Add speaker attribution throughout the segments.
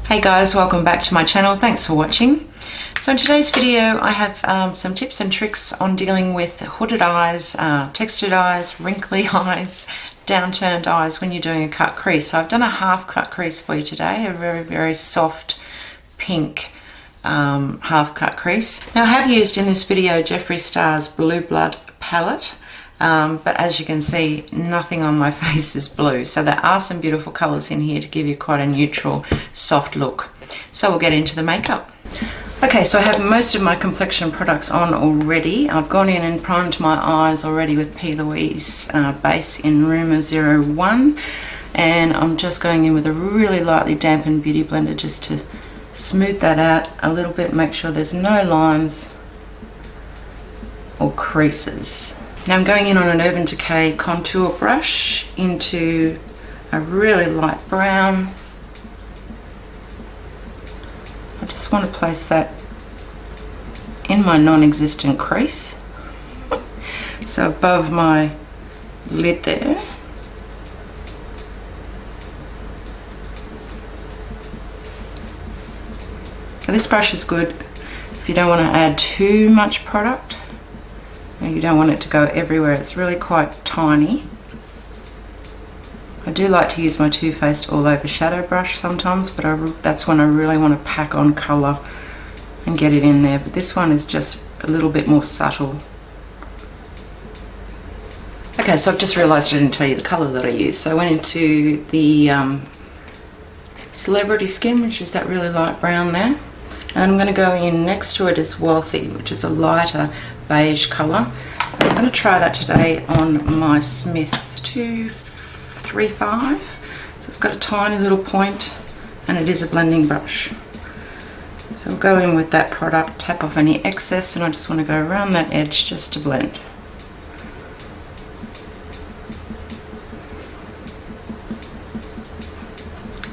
Speaker 1: Hey guys, welcome back to my channel. Thanks for watching. So in today's video I have some tips and tricks on dealing with hooded eyes, textured eyes, wrinkly eyes, downturned eyes when you're doing a cut crease. So I've done a half cut crease for you today, a very soft pink half cut crease. Now I have used in this video Jeffree Star's Blue Blood palette. But as you can see, nothing on my face is blue, so there are some beautiful colours in here to give you quite a neutral, soft look. So we'll get into the makeup. Okay, so I have most of my complexion products on already. I've gone in and primed my eyes already with P.Louise base in Rumour 01, and I'm just going in with a really lightly dampened beauty blender just to smooth that out a little bit, make sure there's no lines or creases. Now I'm going in on an Urban Decay contour brush into a really light brown. I just want to place that in my non-existent crease, so above my lid there. So this brush is good if you don't want to add too much product. You don't want it to go everywhere, it's really quite tiny. I do like to use my Too Faced All Over Shadow brush sometimes, but that's when I really want to pack on colour and get it in there. But this one is just a little bit more subtle. Okay, so I've just realised I didn't tell you the colour that I used. So I went into the Celebrity Skin, which is that really light brown there. And I'm going to go in next to it as Wealthy, which is a lighter beige colour. I'm going to try that today on my Smith 235. So it's got a tiny little point and it is a blending brush. So I'll go in with that product, tap off any excess, and I just want to go around that edge just to blend.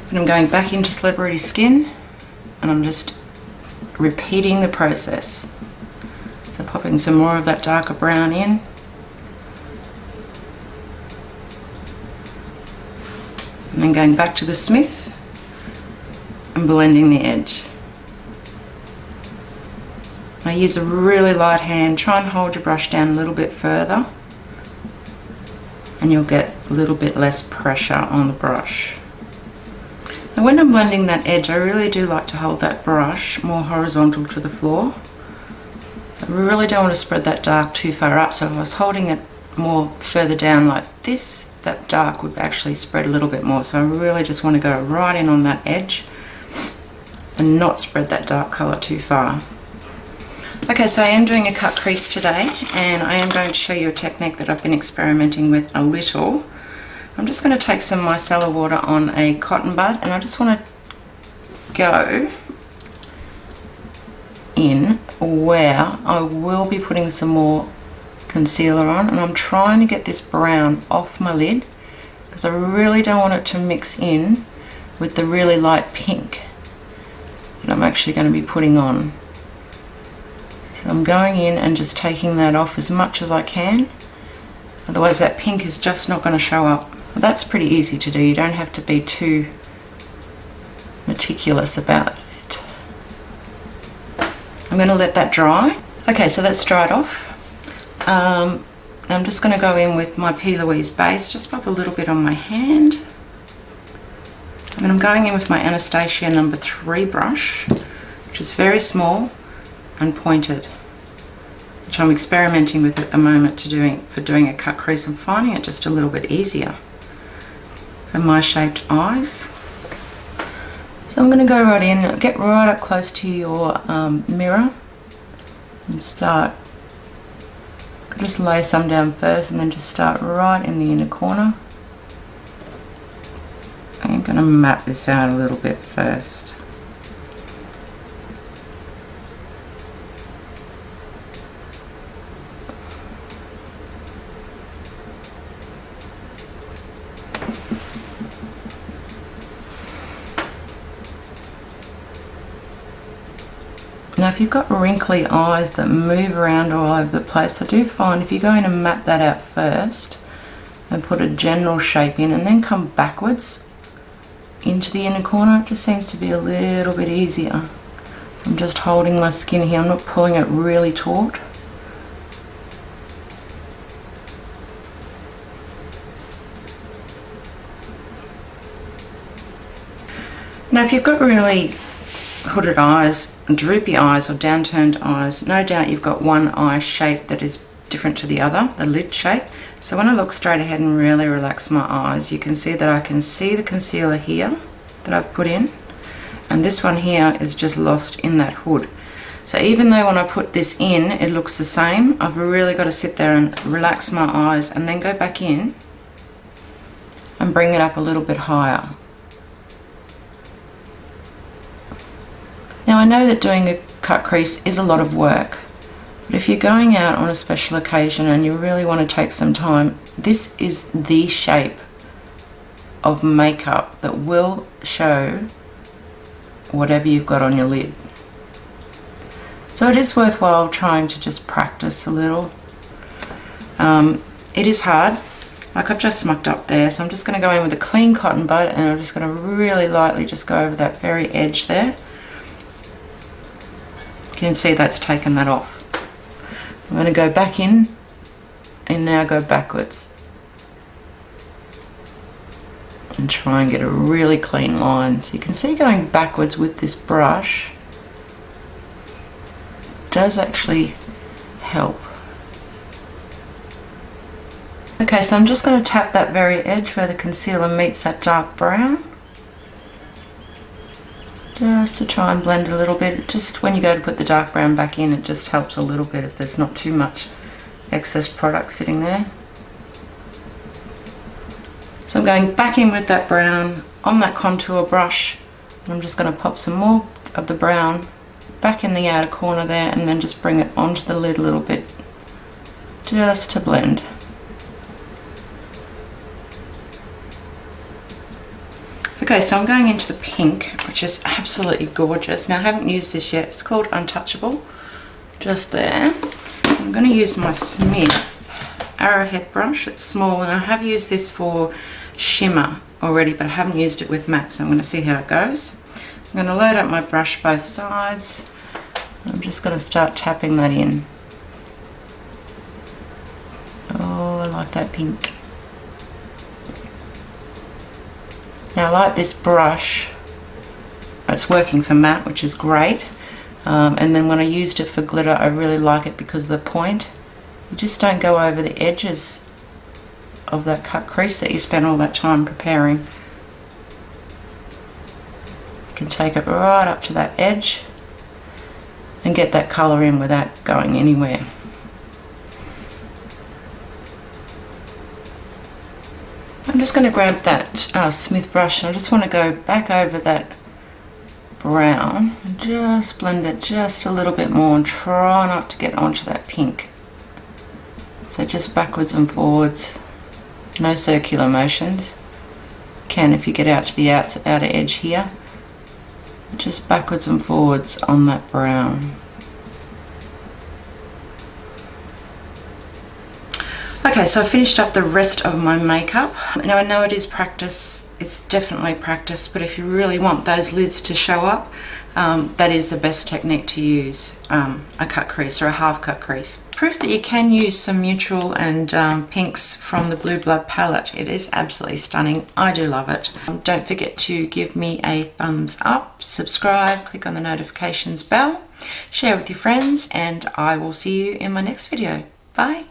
Speaker 1: And I'm going back into Celebrity Skin and I'm just repeating the process. So popping some more of that darker brown in. And then going back to the Smith and blending the edge. I use a really light hand. Try and hold your brush down a little bit further and you'll get a little bit less pressure on the brush. Now when I'm blending that edge, I really do like to hold that brush more horizontal to the floor. So I really don't want to spread that dark too far up, so if I was holding it more further down like this, that dark would actually spread a little bit more. So I really just want to go right in on that edge and not spread that dark colour too far. Okay, so I am doing a cut crease today, and I am going to show you a technique that I've been experimenting with a little. I'm just going to take some micellar water on a cotton bud, and I just want to go in where I will be putting some more concealer on, and I'm trying to get this brown off my lid because I really don't want it to mix in with the really light pink that I'm actually going to be putting on. So I'm going in and just taking that off as much as I can, otherwise that pink is just not going to show up. Well, that's pretty easy to do, you don't have to be too meticulous about it. I'm going to let that dry. Okay, so that's dried off. I'm just going to go in with my P.Louise base, just pop a little bit on my hand. And then I'm going in with my Anastasia number 3 brush, which is very small and pointed, which I'm experimenting with at the moment for doing a cut crease. I'm finding it just a little bit easier for my shaped eyes. So I'm going to go right in, get right up close to your mirror and start. Just lay some down first and then just start right in the inner corner. I'm going to map this out a little bit first. Now if you've got wrinkly eyes that move around all over the place, I do find if you're going to map that out first and put a general shape in and then come backwards into the inner corner. It just seems to be a little bit easier. So I'm just holding my skin here. I'm not pulling it really taut. Now if you've got really hooded eyes, droopy eyes or downturned eyes, no doubt you've got one eye shape that is different to the other, the lid shape. So when I look straight ahead and really relax my eyes, you can see that I can see the concealer here that I've put in, and this one here is just lost in that hood. So even though when I put this in it looks the same, I've really got to sit there and relax my eyes and then go back in and bring it up a little bit higher. Now I know that doing a cut crease is a lot of work, but if you're going out on a special occasion and you really want to take some time, this is the shape of makeup that will show whatever you've got on your lid. So it is worthwhile trying to just practice a little. It is hard, like I've just mucked up there, so I'm just going to go in with a clean cotton bud and I'm just going to really lightly just go over that very edge there. You can see that's taken that off. I'm going to go back in and now go backwards and try and get a really clean line. So you can see going backwards with this brush does actually help. Okay, so I'm just going to tap that very edge where the concealer meets that dark brown, just to try and blend a little bit. Just when you go to put the dark brown back in, it just helps a little bit if there's not too much excess product sitting there. So I'm going back in with that brown on that contour brush. I'm just going to pop some more of the brown back in the outer corner there and then just bring it onto the lid a little bit just to blend. Okay, so I'm going into the pink, which is absolutely gorgeous. Now I haven't used this yet. It's called Untouchable, just there. I'm going to use my Smith Arrowhead brush. It's small and I have used this for shimmer already, but I haven't used it with matte, so I'm going to see how it goes. I'm going to load up my brush both sides. I'm just going to start tapping that in. Oh, I like that pink. Now I like this brush. It's working for matte, which is great. And then when I used it for glitter, I really like it because of the point. You just don't go over the edges of that cut crease that you spent all that time preparing. You can take it right up to that edge and get that colour in without going anywhere. I'm just going to grab that Smith brush and I just want to go back over that brown and just blend it just a little bit more and try not to get onto that pink. So just backwards and forwards, no circular motions. You can if you get out to the outer edge here, just backwards and forwards on that brown. Okay, so I finished up the rest of my makeup. Now I know it is practice, it's definitely practice, but if you really want those lids to show up, that is the best technique to use, a cut crease or a half cut crease. Proof that you can use some neutral and pinks from the Blue Blood palette. It is absolutely stunning. I do love it. Don't forget to give me a thumbs up, subscribe, click on the notifications bell, share with your friends, and I will see you in my next video. Bye.